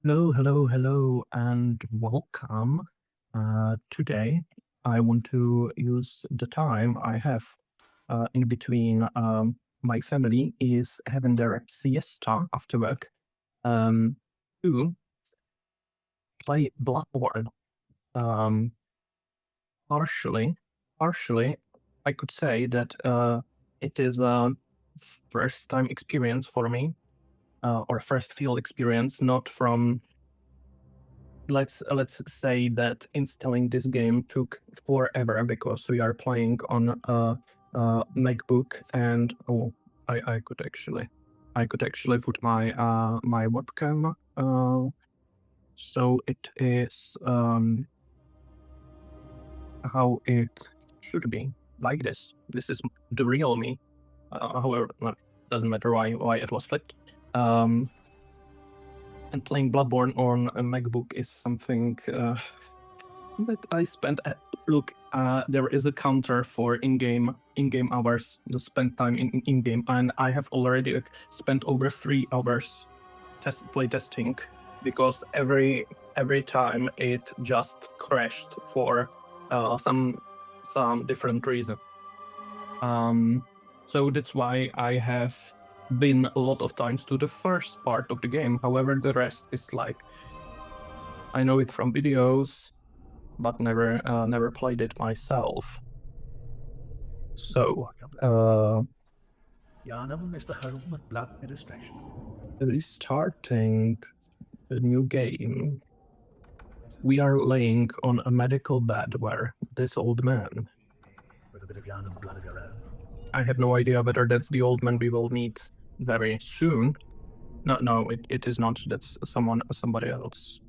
Hello, and welcome. Today, I want to use the time I have in between. My family is having their siesta after work um, to play Bloodborne. Um, partially, partially, I could say that it is a first time experience for me, or first field experience, not from let's say that installing this game took forever because we are playing on a Macbook and I could actually put my my webcam so it is how it should be like this. This is the real me. However, well, doesn't matter why it was flipped. And playing Bloodborne on a MacBook is something that I spent. Look, there is a counter for in-game hours, the spent time in-game, and I have already spent over 3 hours play testing because every time it just crashed for some different reason. So that's why I have been a lot of times to the first part of the game. However, the rest is like I know it from videos, but never played it myself. So, Yharnam is the home of blood administration. restarting a new game, we are laying on a medical bed where this old man. With a bit of Yharnam blood of your own. I have no idea whether that's the old man we will meet very soon. No, it is not. That's somebody else.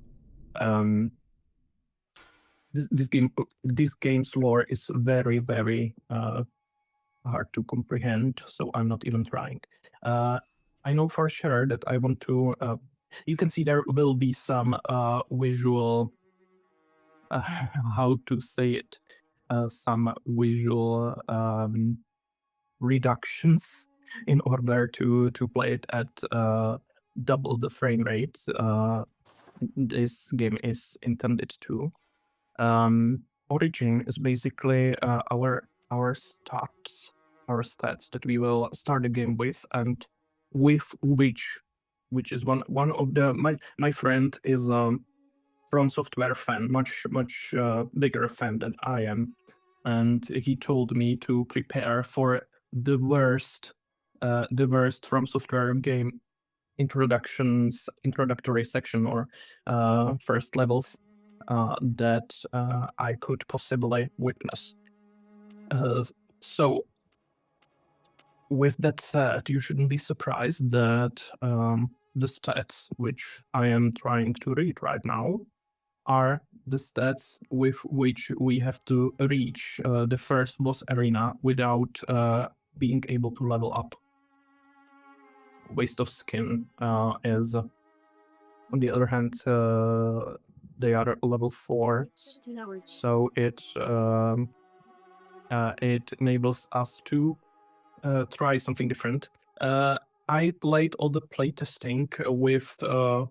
This game's lore is very hard to comprehend, so I'm not even trying. I know for sure that I want to. You can see there will be some visual. How to say it? Some visual reductions in order to play it at double the frame rate. This game is intended to. Origin is basically our stats that we will start the game with, and with which is one of the my friend is From Software fan, much bigger fan than I am, and he told me to prepare for the worst From Software game introductory section or first levels that I could possibly witness. So, with that said, you shouldn't be surprised that the stats which I am trying to read right now are the stats with which we have to reach the first boss arena without being able to level up. Waste of skin is, on the other hand, they are level 4, so it enables us to try something different. I played all the playtesting with the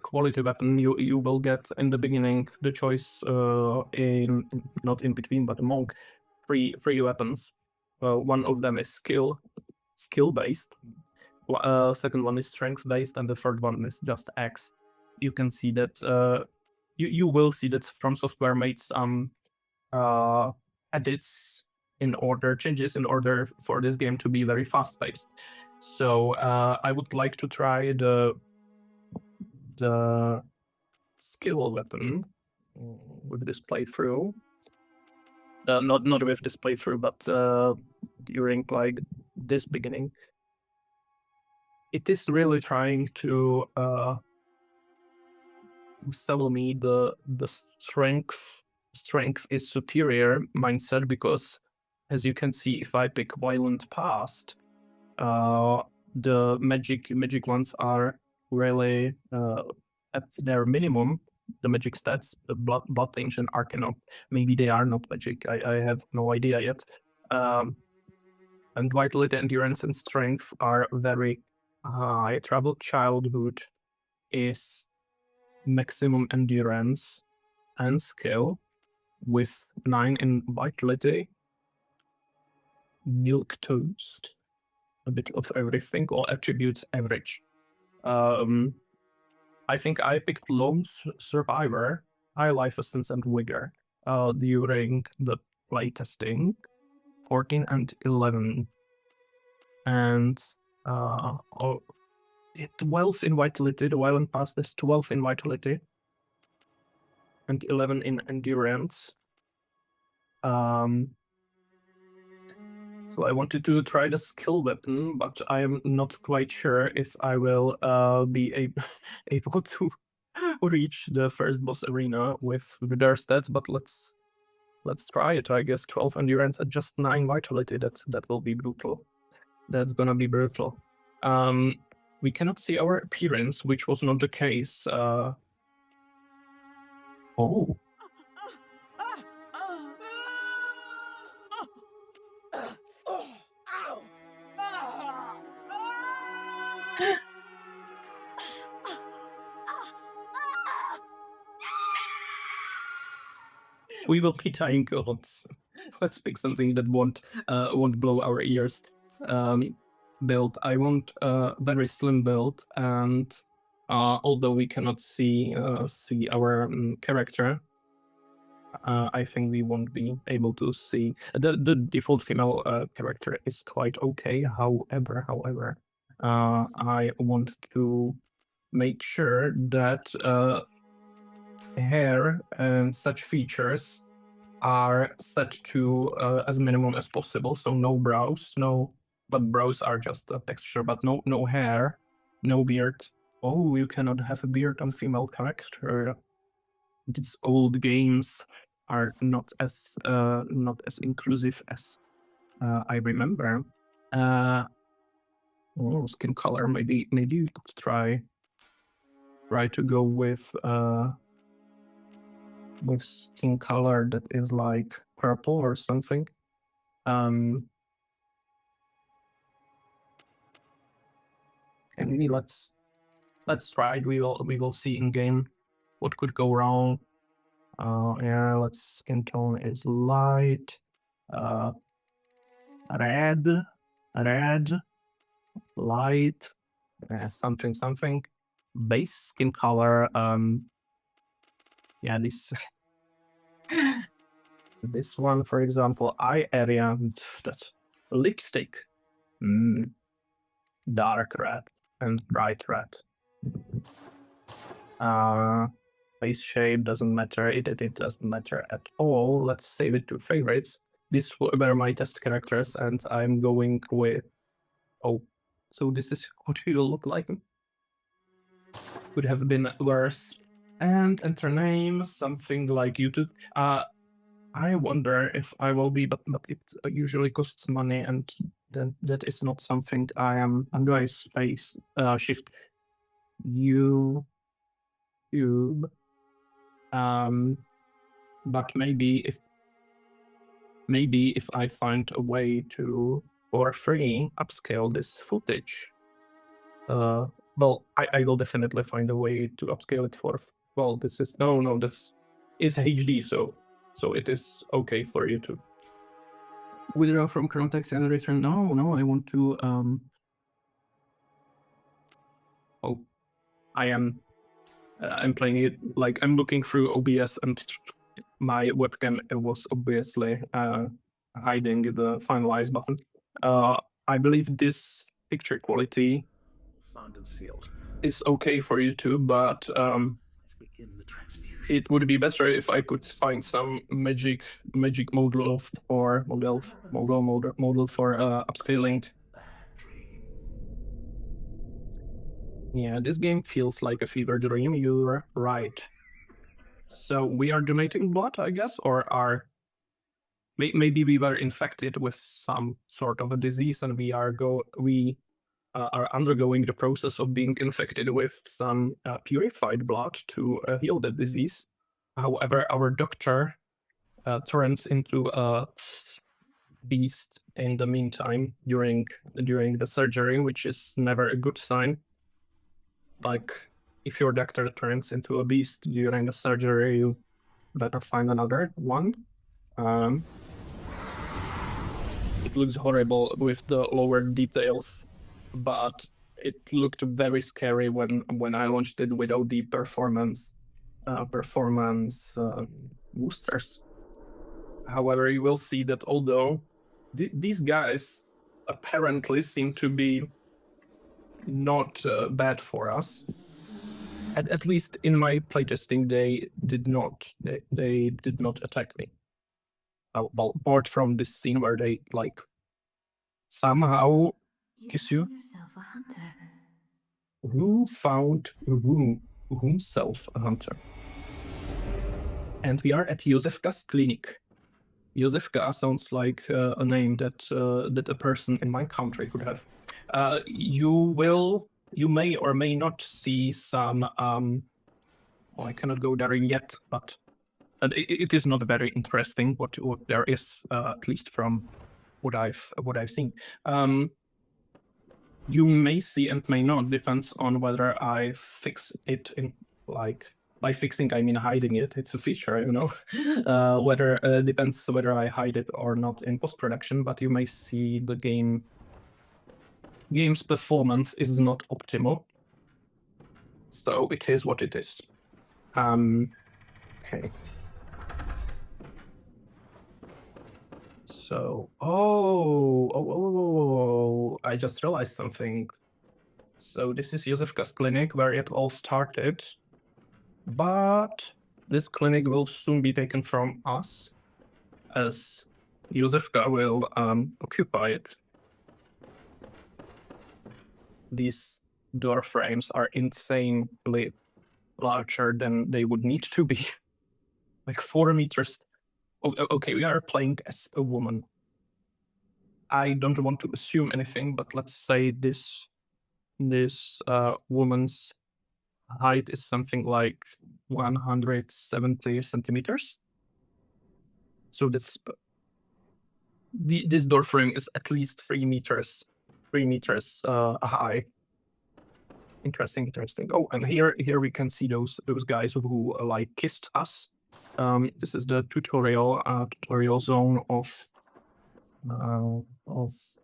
quality weapon. You will get in the beginning the choice in not in between but among three weapons. One of them is skill based. Second one is strength based, and the third one is just X. You can see that you will see that From Software made some edits changes in order for this game to be very fast paced. So I would like to try the skill weapon with this playthrough. Not with this playthrough, but during like this beginning. It is really trying to sell me the strength is superior mindset, because as you can see, if I pick violent past, the magic ones are really at their minimum. The magic stats, the blood ancient arcana, maybe they are not magic. I have no idea yet. And vitality, endurance, and strength are very high. Troubled childhood is maximum endurance and skill with 9 in vitality, milk toast, a bit of everything, all attributes average. I think I picked lone survivor, high life essence and vigor during the playtesting, 14 and 11. And 12 in vitality, the violent past is 12 in vitality and 11 in endurance. So I wanted to try the skill weapon, but I am not quite sure if I will be able to reach the first boss arena with their stats. But let's try it. I guess 12 endurance at just 9 vitality. That will be brutal. That's gonna be brutal. We cannot see our appearance, which was not the case. Oh. We will be tying gods. Let's pick something that won't blow our ears. Build. I want a very slim build, and although we cannot see our character, I think we won't be able to see the default female character is quite okay. However, I want to make sure that hair and such features are set to as minimum as possible. So no brows, but brows are just a texture, but no hair, no beard. Oh, you cannot have a beard on female character. These old games are not as inclusive as I remember. Skin color. Maybe you could try to go with skin color that is like purple or something. Maybe let's try it. We will see in game what could go wrong. Yeah, let's skin tone is light. Red, light, something. Base skin color. Yeah, this one, for example, eye area. That's lipstick. Dark red and bright red. Face shape doesn't matter. It doesn't matter at all. Let's save it to favorites. These were my test characters, and I'm going with. Oh, so this is what he will look like. Could have been worse. And enter name, something like YouTube. I wonder if I will be, but it usually costs money, and that is not something I am. I'm going space shift YouTube. But maybe if I find a way to for free upscale this footage, well, I will definitely find a way to upscale it for. Well, this is it's HD, so it is okay for you to withdraw from context and return. No, I want to oh, I'm playing it like I'm looking through OBS, and my webcam was obviously hiding the finalize button. I believe this picture quality Signed and sealed. is okay for YouTube, but Let's begin the transfusion. it would be better if I could find some magic model for model for upscaling. Yeah, this game feels like a fever dream. You're right. So we are donating blood, I guess, or maybe we were infected with some sort of a disease, and we are undergoing the process of being infected with some purified blood to heal the disease. However, our doctor turns into a beast in the meantime during the surgery, which is never a good sign. Like if your doctor turns into a beast during the surgery, you better find another one. It looks horrible with the lower details, but it looked very scary when I launched it without the performance boosters. However, you will see that although these guys apparently seem to be not bad for us, at least in my playtesting, they did not attack me. Well, apart from this scene where they like somehow kiss you. Yourself a hunter. Who found himself a hunter? And we are at Iosefka's clinic. Iosefka sounds like a name that a person in my country could have. You may or may not see some. Well, I cannot go there yet, but it is not very interesting what there is, at least from what I've seen. You may see and may not, depends on whether I fix it in, like, by fixing I mean hiding it. It's a feature, you know. Whether depends whether I hide it or not in post-production, but you may see the game's performance is not optimal. So it is what it is. Okay. So, I just realized something. So this is Iosefka's clinic where it all started, but this clinic will soon be taken from us as Iosefka will occupy it. These door frames are insanely larger than they would need to be. Like 4 meters. Okay, we are playing as a woman. I don't want to assume anything, but let's say this woman's height is something like 170 centimeters. So this door frame is at least 3 meters high. Interesting. Oh, and here we can see those guys who like kissed us. This is the tutorial zone of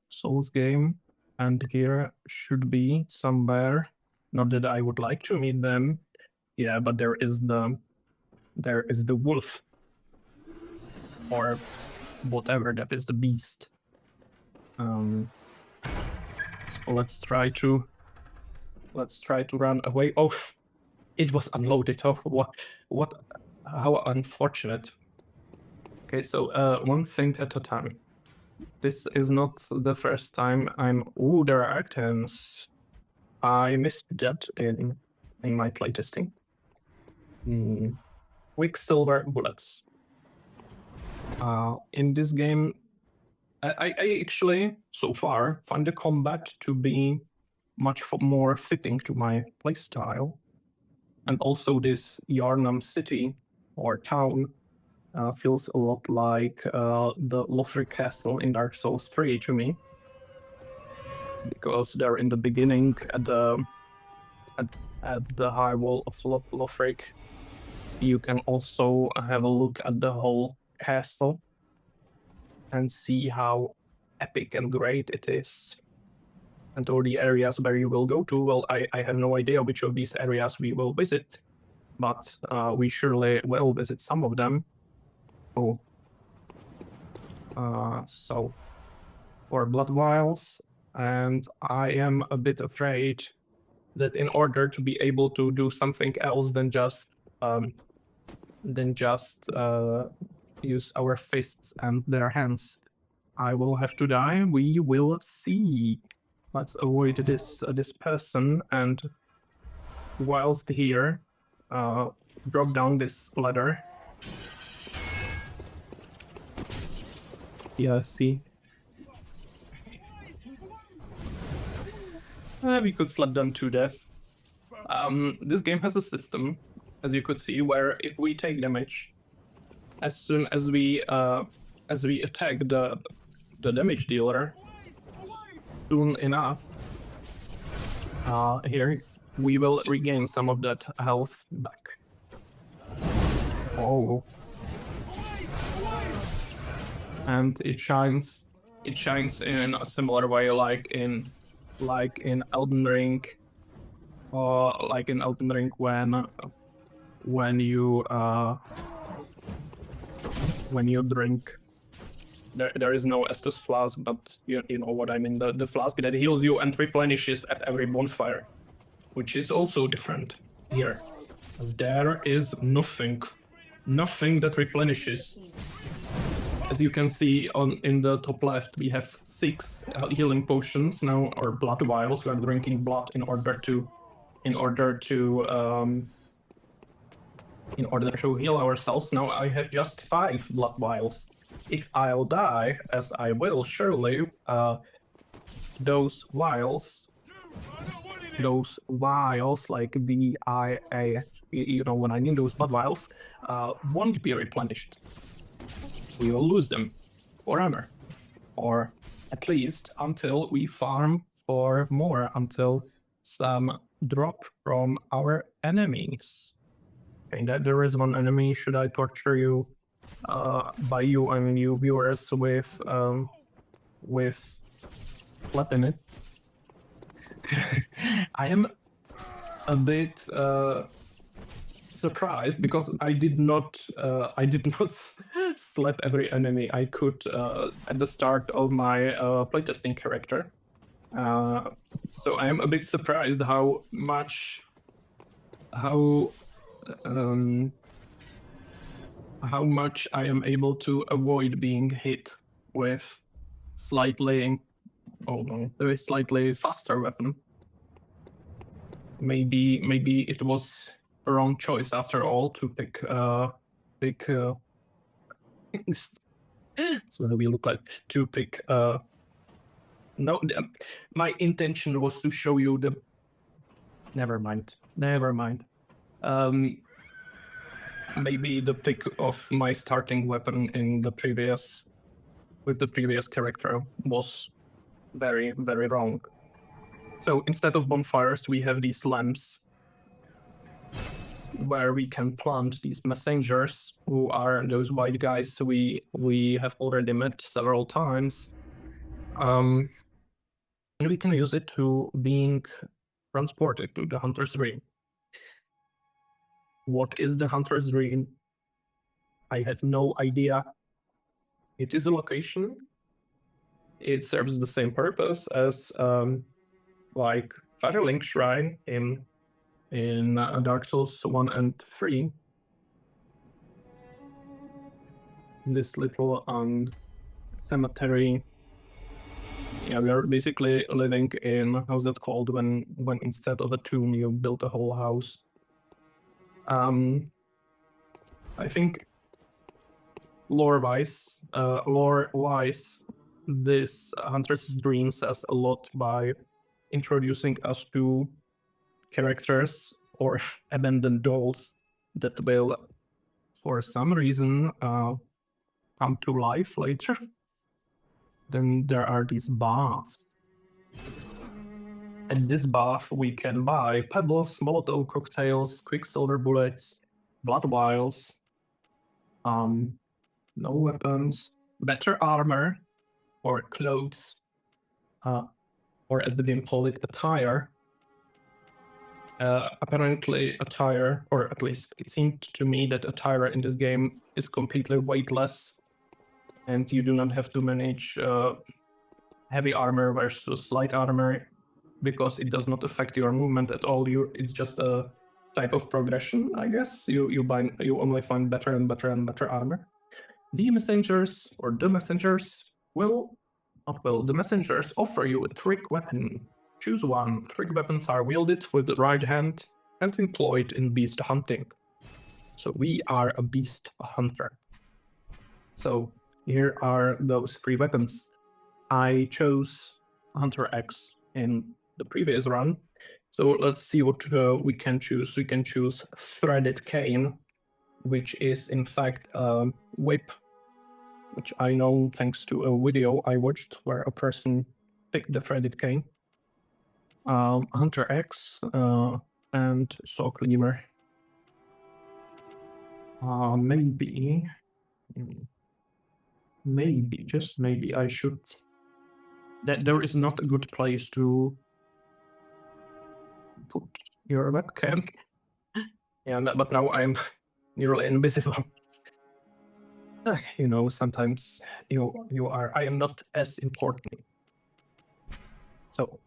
Souls game, and here should be somewhere. Not that I would like to meet them. Yeah, but there is the wolf, or whatever that is, the beast. So let's try to run away. Oh, it was unloaded. Oh, what? How unfortunate. Okay, so one thing at a time. This is not the first time I'm. Oh, there are items. I missed that in my playtesting. Quicksilver bullets. In this game, I actually so far find the combat to be much more fitting to my playstyle, and also this Yharnam city or town feels a lot like the Lothric Castle in Dark Souls 3 to me, because there in the beginning at the high wall of Lothric, you can also have a look at the whole castle and see how epic and great it is. And all the areas where you will go to, well, I have no idea which of these areas we will visit, but we surely will visit some of them. Oh. So, for blood vials, and I am a bit afraid that in order to be able to do something else than just use our fists and their hands, I will have to die. We will see. Let's avoid this person, and whilst here, drop down this ladder. Yeah, see. We could slap them to death. This game has a system, as you could see, where if we take damage, as soon as we attack the damage dealer, soon enough, here we will regain some of that health back. Oh. And it shines in a similar way like in Elden Ring, or like in Elden Ring when you drink, there is no Estus flask, but you know what I mean, the flask that heals you and replenishes at every bonfire, which is also different here, as there is nothing that replenishes. As you can see in the top left, we have 6 healing potions now, or blood vials. We are drinking blood in order to heal ourselves. Now I have just 5 blood vials. If I'll die, as I will surely, those vials, like VIA, you know what I mean, those blood vials, won't be replenished. We will lose them forever, or at least until we farm for more, until some drop from our enemies. Okay, that there is one enemy. Should I torture you? By you, I mean you viewers with blood in it. I am a bit surprised because I did not slap every enemy I could at the start of my playtesting character. So I am a bit surprised how much I am able to avoid being hit with very slightly faster weapon. Maybe it was a wrong choice after all to pick so we look like to pick no, my intention was to show you the never mind. Maybe the pick of my starting weapon with the previous character was very, very wrong. So instead of bonfires, we have these lamps where we can plant these messengers, who are those white guys we have already met several times. And we can use it to being transported to the Hunter's Ring. What is the Hunter's Ring? I have no idea. It is a location. It serves the same purpose as like Firelink Shrine in Dark Souls 1 and 3. This little cemetery. Yeah, we are basically living in, how's that called, when instead of a tomb you build a whole house. I think lore-wise, this Hunter's Dream says a lot by introducing us to characters or abandoned dolls that will, for some reason, come to life later. Then there are these baths. At this bath, we can buy pebbles, Molotov cocktails, quicksilver bullets, blood vials, no weapons, better armor, or clothes, or as the game called it, attire. Apparently, attire, or at least it seemed to me that attire in this game is completely weightless, and you do not have to manage heavy armor versus light armor, because it does not affect your movement at all. It's just a type of progression, I guess. You only find better and better and better armor. The messengers the messengers offer you a trick weapon. Choose one. Trick weapons are wielded with the right hand and employed in beast hunting. So we are a beast hunter. So here are those 3 weapons. I chose Hunter X in the previous run. So let's see what we can choose. We can choose Threaded Cane, which is in fact a whip, which I know thanks to a video I watched where a person picked the Threaded Cane. Hunter X, and Saw Cleaver. Maybe, just maybe I should. There is not a good place to put your webcam. Yeah, but now I'm nearly invisible. Sometimes you are. I am not as important. So,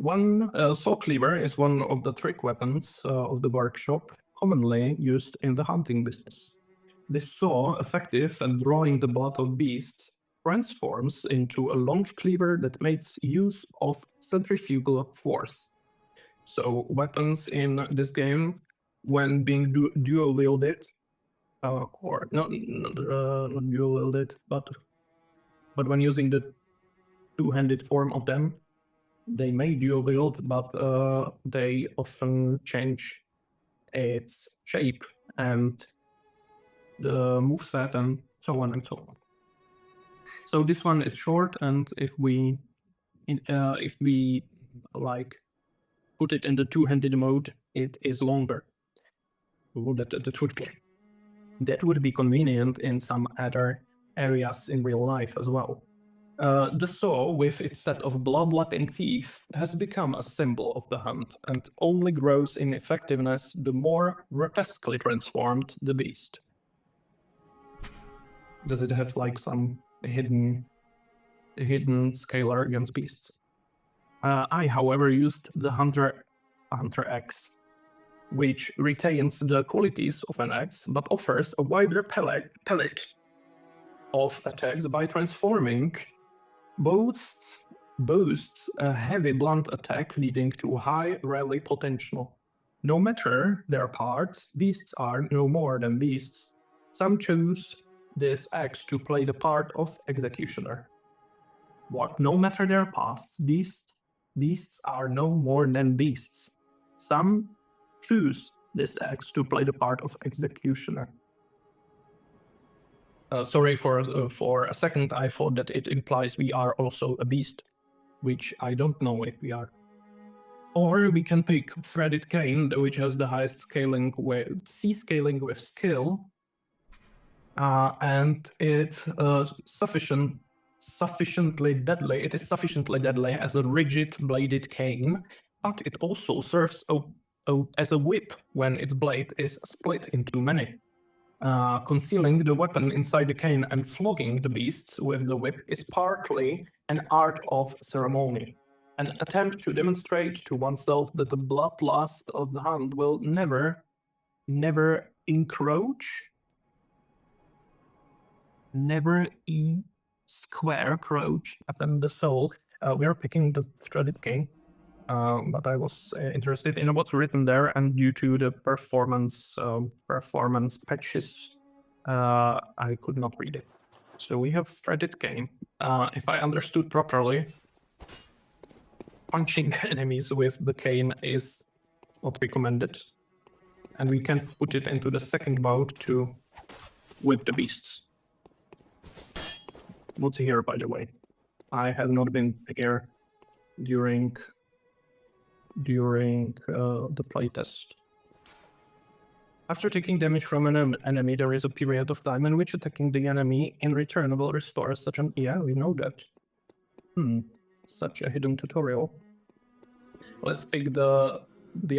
saw cleaver is one of the trick weapons of the workshop, commonly used in the hunting business. This saw, effective at drawing the blood of beasts, transforms into a long cleaver that makes use of centrifugal force. So weapons in this game, when being dual wielded, or not dual wielded, but when using the two-handed form of them, they may dual wield, but they often change its shape and the moveset and so on and so on. So this one is short, and if we like put it in the two-handed mode, it is longer. Ooh, that would be convenient in some other areas in real life as well. The saw, with its set of blood-letting teeth, has become a symbol of the hunt, and only grows in effectiveness the more grotesquely transformed the beast. Does it have like some hidden scalar against beasts? I, however, used the Hunter X, which retains the qualities of an X, but offers a wider palette of attacks by transforming boasts a heavy blunt attack leading to high rally potential. No matter their parts, beasts are no more than beasts. Some choose this X to play the part of executioner. What? No matter their pasts, beasts are no more than beasts. Some choose this X to play the part of executioner. Sorry, for a second I thought that it implies we are also a beast, which I don't know if we are. Or we can pick Threaded Cane, which has the highest scaling with scaling with skill, and it's sufficiently deadly. It is sufficiently deadly as a rigid bladed cane, but it also serves as a whip when its blade is split into many. Concealing the weapon inside the cane and flogging the beasts with the whip is partly an art of ceremony, an attempt to demonstrate to oneself that the bloodlust of the hunt will never encroach, never square crouch upon the soul. We are picking the threaded cane, but I was interested in what's written there, and due to the performance patches, I could not read it. So we have threaded cane. If I understood properly, punching enemies with the cane is not recommended, and we can put it into the second mode to whip the beasts. What's here, by the way? I have not been here during the playtest. After taking damage from an enemy, there is a period of time in which attacking the enemy in return will restore such an... Yeah, we know that. Such a hidden tutorial. Let's pick the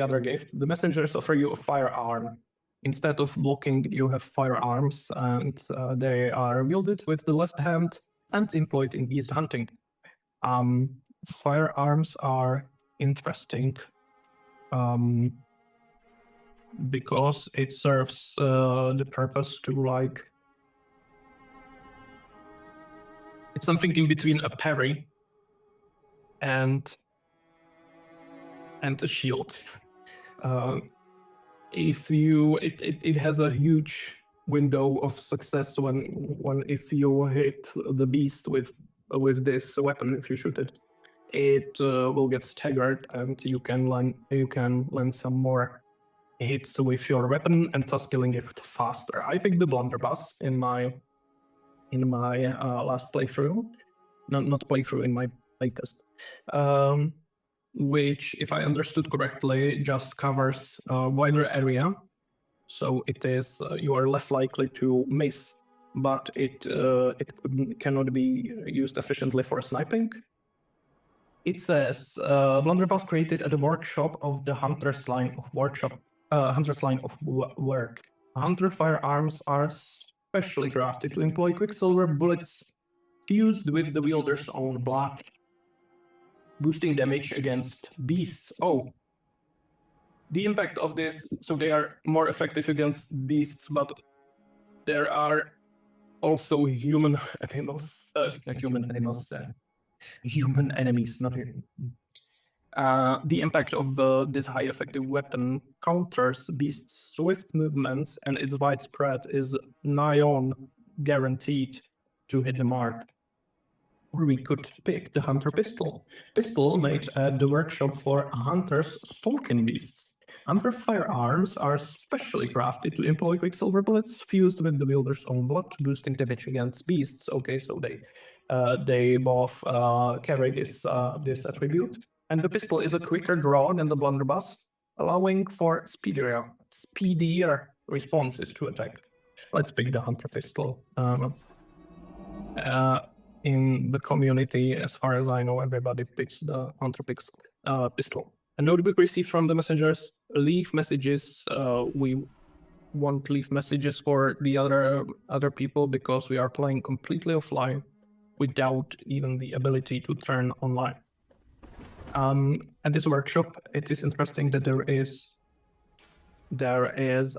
other gift. The messengers offer you a firearm. Instead of blocking, you have firearms, and they are wielded with the left hand and employed in beast hunting. Firearms are interesting because it serves the purpose to, like, it's something in between a parry and a shield. It has a huge window of success when if you hit the beast with this weapon, if you shoot it, it will get staggered, and you can land some more hits with your weapon and thus killing it faster. I picked the blunderbuss in my last playthrough, not playthrough, in my playtest. which, if I understood correctly, just covers a wider area. So it is you are less likely to miss, but it cannot be used efficiently for sniping. It says Blunderbuss created at the workshop of the Hunter's line of work. Hunter firearms are specially crafted to employ quicksilver bullets fused with the wielder's own blood, boosting damage against beasts. Oh, the impact of this, so they are more effective against beasts, but there are also human animals, human enemies, not human. The impact of this high effective weapon counters beast's swift movements, and its widespread is nigh on guaranteed to hit the mark. Or we could pick the hunter pistol. Pistol made at the workshop for hunters stalking beasts. Hunter firearms are specially crafted to employ quicksilver bullets fused with the wielder's own blood, boosting damage against beasts. Okay, so they both carry this attribute. And the pistol is a quicker draw than the blunderbuss, allowing for speedier responses to attack. Let's pick the hunter pistol. In the community, as far as I know, everybody picks the hunter pistol. A notebook received from the messengers. Leave messages. We won't leave messages for the other people because we are playing completely offline without even the ability to turn online. At this workshop, it is interesting that there is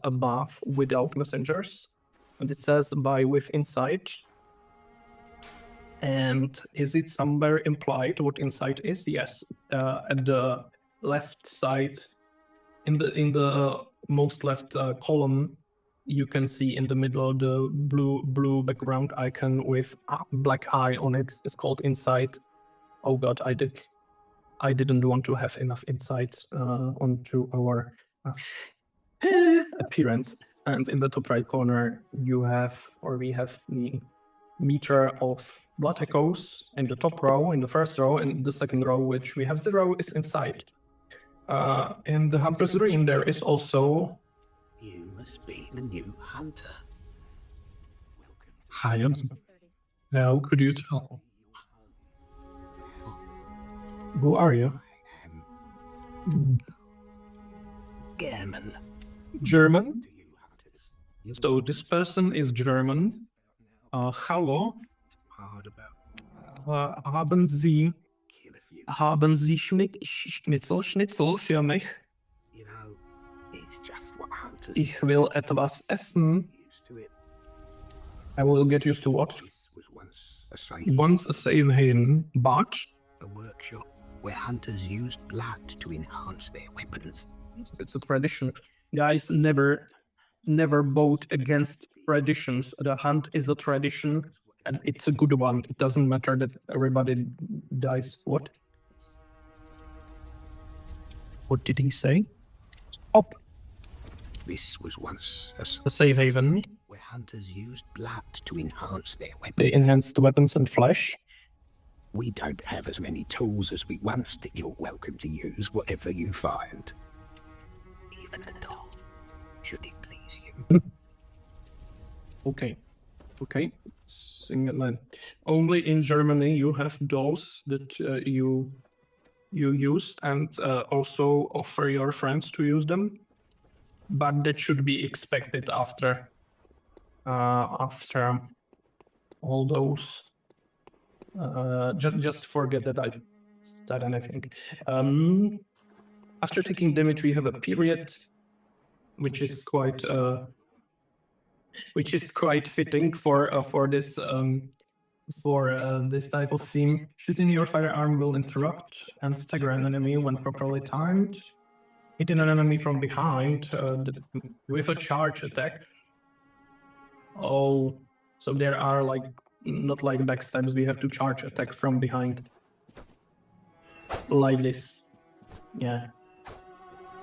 a buff without messengers, and it says buy with insight. And is it somewhere implied what insight is? Yes, at the left side, in the most left column, you can see in the middle the blue background icon with a black eye on it. It's called insight. Oh god, I didn't want to have enough insight onto our appearance. And in the top right corner, we have the meter of blood echoes in the top row, in the first row, and the second row, which we have 0, is inside. In the hunter's dream, there is also. You must be the new hunter. Hi, how could you tell? Who are you? German. German? To you hunters. So this person is German. Hallo, Hard about haben Sie kill a few. Schnitzel für mich? You know, it's just what hunters Ich will etwas essen. used to it. I will get used to what? This was once a safe Once a safe haven, but a workshop where hunters used blood to enhance their weapons. it's a tradition. Guys, never vote against traditions. The hunt is a tradition, and it's a good one. It doesn't matter that everybody dies. What? What did he say? Op, This was once a safe haven. where hunters used blood to enhance their weapons. They enhanced weapons and flesh. We don't have as many tools as we once did. You're welcome to use whatever you find. Even the doll, should it please you. Okay. Single line. Only in Germany you have dolls that you use, and also offer your friends to use them. But that should be expected after all those. Just forget that I said anything. After taking damage, we have a period, which is quite fitting for this type of theme. Shooting your firearm will interrupt and stagger an enemy when properly timed. Hitting an enemy from behind with a charge attack. Oh, so there are not like backstabs. We have to charge attack from behind, like this. Yeah,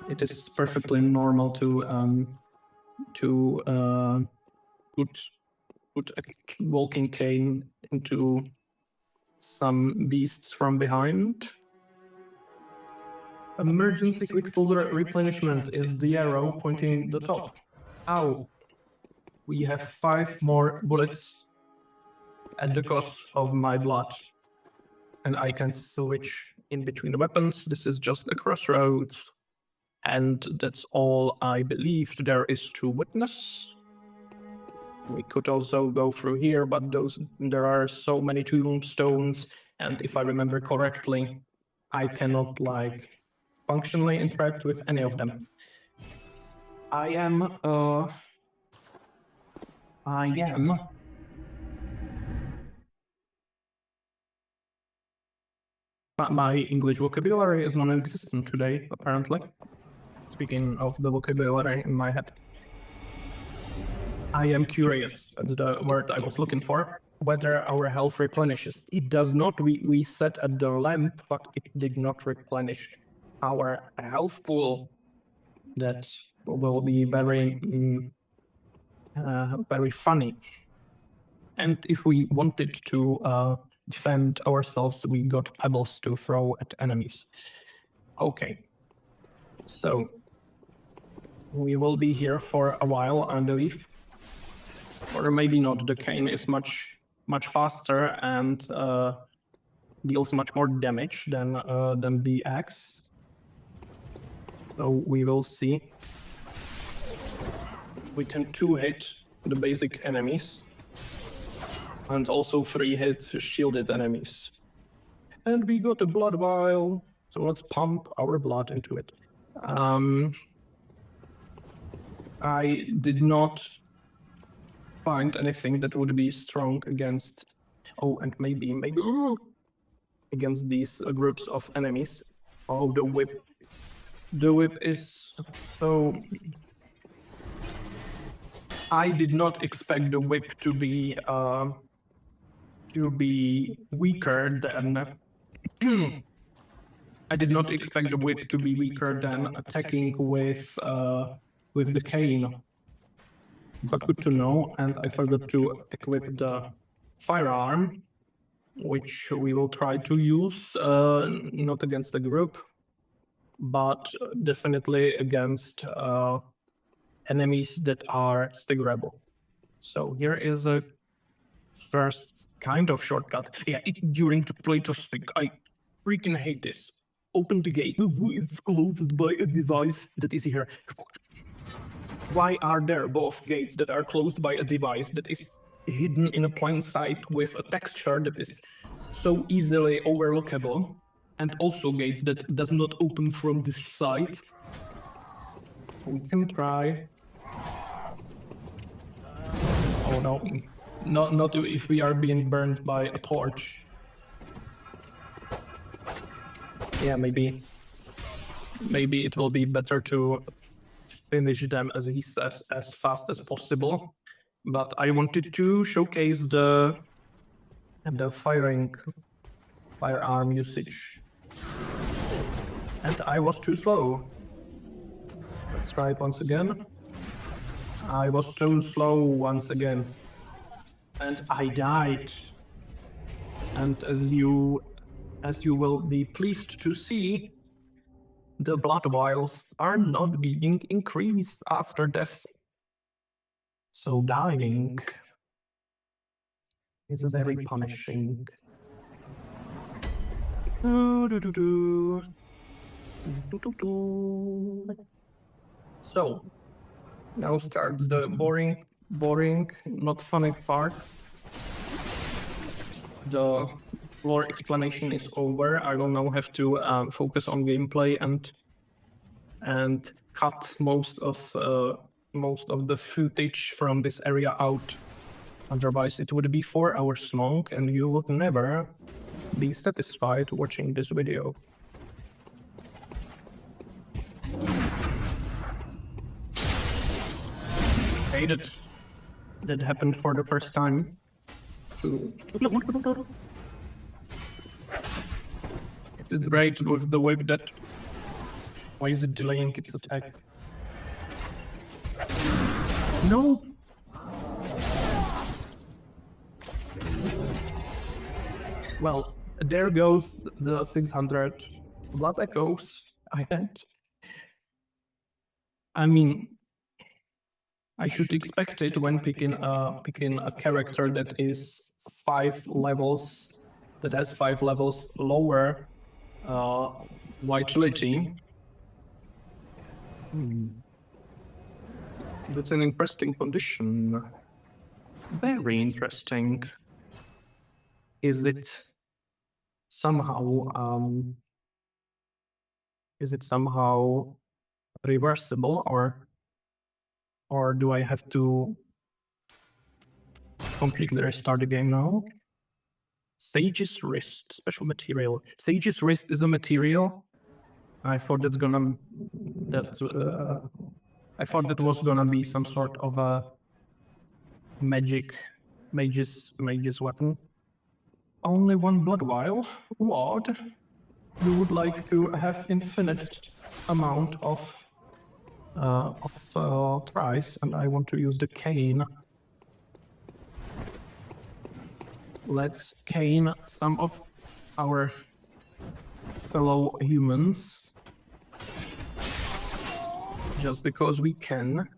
it is perfectly normal to put a walking cane into some beasts from behind. Emergency Quicksilver replenishment is the arrow pointing the top. Ow. We have 5 more bullets at the cost of my blood. And I can switch in between the weapons. This is just a crossroads. And that's all I believe there is to witness. We could also go through here, but there are so many tombstones, and if I remember correctly, I cannot functionally interact with any of them. I am but my English vocabulary is non-existent today, apparently. Speaking of the vocabulary in my head. I am curious, that's the word I was looking for, whether our health replenishes. It does not. We set at the lamp, but it did not replenish our health pool. That will be very, very funny. And if we wanted to defend ourselves, we got pebbles to throw at enemies. Okay. So we will be here for a while, I believe. Or maybe not. The cane is much faster and deals much more damage than the axe. So we will see. We can 2-hit the basic enemies and also 3-hit shielded enemies. And we got a blood vial, so let's pump our blood into it. I did not find anything that would be strong against, and maybe against these groups of enemies. Oh, the whip. The whip is so... I did not expect the whip to be weaker than... I did not expect the whip to be weaker than attacking with the cane. But good to know, and I forgot to equip the firearm, which we will try to use, not against the group, but definitely against enemies that are staggerable. So here is a first kind of shortcut. Yeah, during the playtesting, I freaking hate this. Open the gate is closed by a device that is here. Why are there both gates that are closed by a device that is hidden in a plain sight with a texture that is so easily overlookable, and also gates that does not open from this side? We can try. Oh no, not if we are being burned by a torch. Yeah, maybe it will be better to finish them, as he says, as fast as possible. But I wanted to showcase the firearm usage. And I was too slow. Let's try it once again. I was too slow once again. And I died. And as you will be pleased to see, the blood vials are not being increased after death. So dying is very punishing. So now starts the boring, not funny part. The lore explanation is over. I will now have to focus on gameplay and cut most of the footage from this area out. Otherwise, it would be 4 hours long, and you would never be satisfied watching this video. Hate it. That happened for the first time. It is great with the whip that... Why is it delaying its attack? No! Well, there goes the 600 blood echoes. I had. I mean, I should expect it when picking a character that is 5 levels, that has 5 levels lower vitality. That's an interesting condition. Very interesting. Is it somehow reversible, or do I have to completely restart the game now? Sage's Wrist, special material. Sage's Wrist is a material. I thought I thought that was gonna be some sort of a mage's weapon. Only one blood vial? What? You would like to have infinite amount of tries, and I want to use the cane. Let's cane some of our fellow humans just because we can.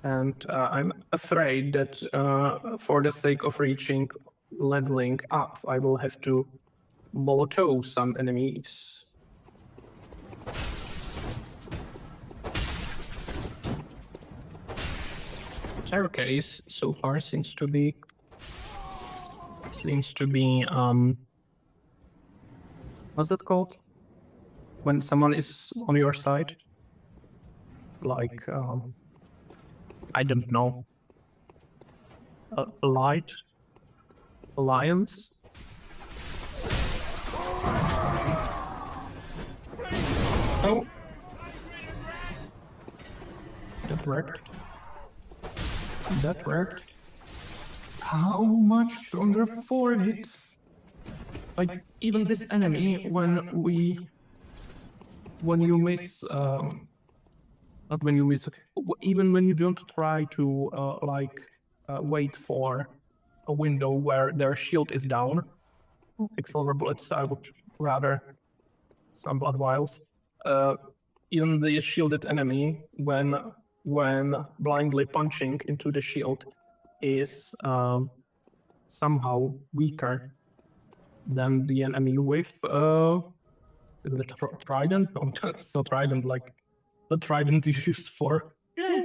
And I'm afraid that for the sake of reaching leveling up, I will have to molotov some enemies. The staircase so far seems to be what's that called? When someone is on your side? Like I don't know. Alliance? Oh. That worked. That worked. How much stronger 4 hits? Like, even this enemy, when you miss, not when you miss, even when you don't try to, wait for a window where their shield is down, like silver bullets, I would rather some blood vials. Even the shielded enemy, when blindly punching into the shield, is somehow weaker than the enemy with the trident. No, it's not trident. Like the trident you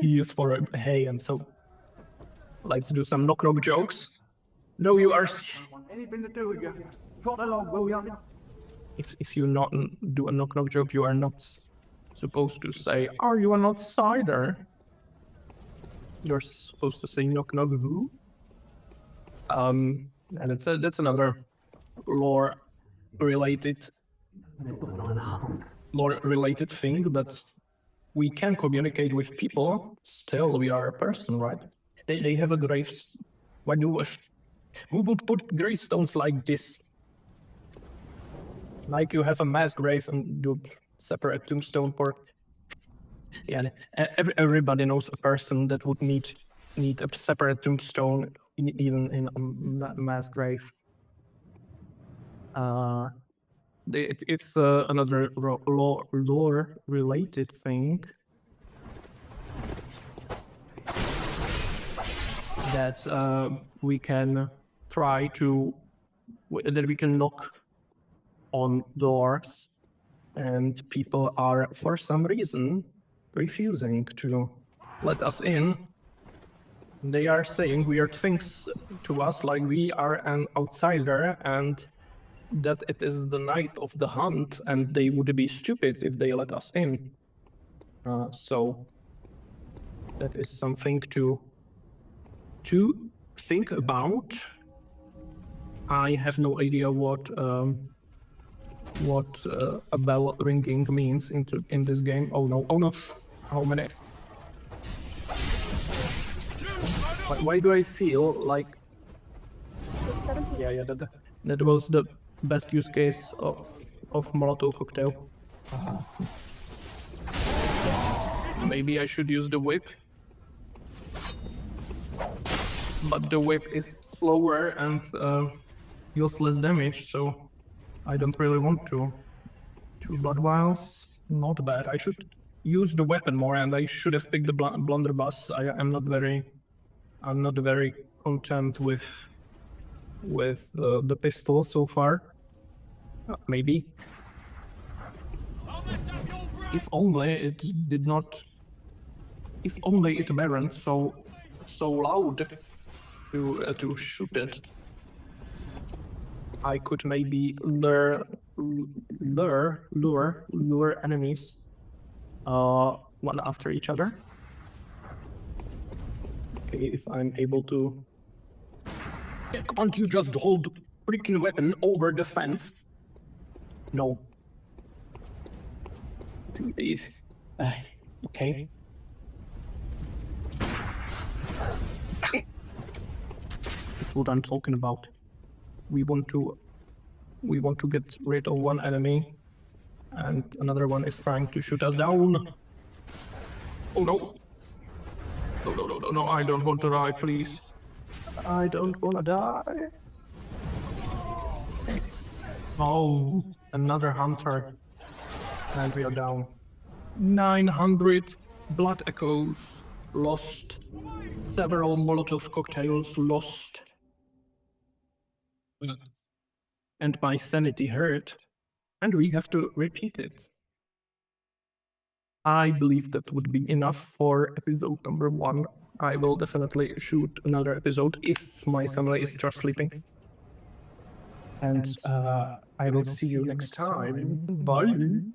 use for hay, and so let's do some knock jokes. No, you are. Anything to do with you? Drop the log, will you? If you not do a knock joke, you are not supposed to say, "Are you an outsider?" You're supposed to say knock who? And that's another lore related thing, that we can communicate with people. Still, we are a person, right? They have a graves. Who would put gravestones like this? Like you have a mass grave and do separate tombstone for. Yeah, everybody knows a person that would need a separate tombstone, even in a mass grave. It's another lore related thing that we can try to that we can knock on doors, and people are for some reason refusing to let us in. They are saying weird things to us, like we are an outsider and that it is the night of the hunt, and they would be stupid if they let us in. So that is something to think about. I have no idea what a bell ringing means in this game. Oh no! Oh no! How many? Why do I feel like? Yeah. That was the best use case of Molotov cocktail. Maybe I should use the whip, but the whip is slower and deals less damage, so I don't really want to 2 blood vials. Not bad. I should use the weapon more, and I should have picked the blunderbuss. I'm not very content with the pistol so far. Maybe. If only it did not. If only it weren't so loud to shoot it. I could maybe lure enemies one after each other. Okay, if I'm able to. Can't you just hold the freaking weapon over the fence? No. Please. Okay. That's what I'm talking about. We want to get rid of one enemy, and another one is trying to shoot us down. Oh no! No! I don't want to die, please. I don't want to die. Oh, another hunter. And we are down. 900 blood echoes lost. Several Molotov cocktails lost. And my sanity hurt. And we have to repeat it. I believe that would be enough for episode number 1. I will definitely shoot another episode if my family is just sleeping. And I will see you next time. Bye.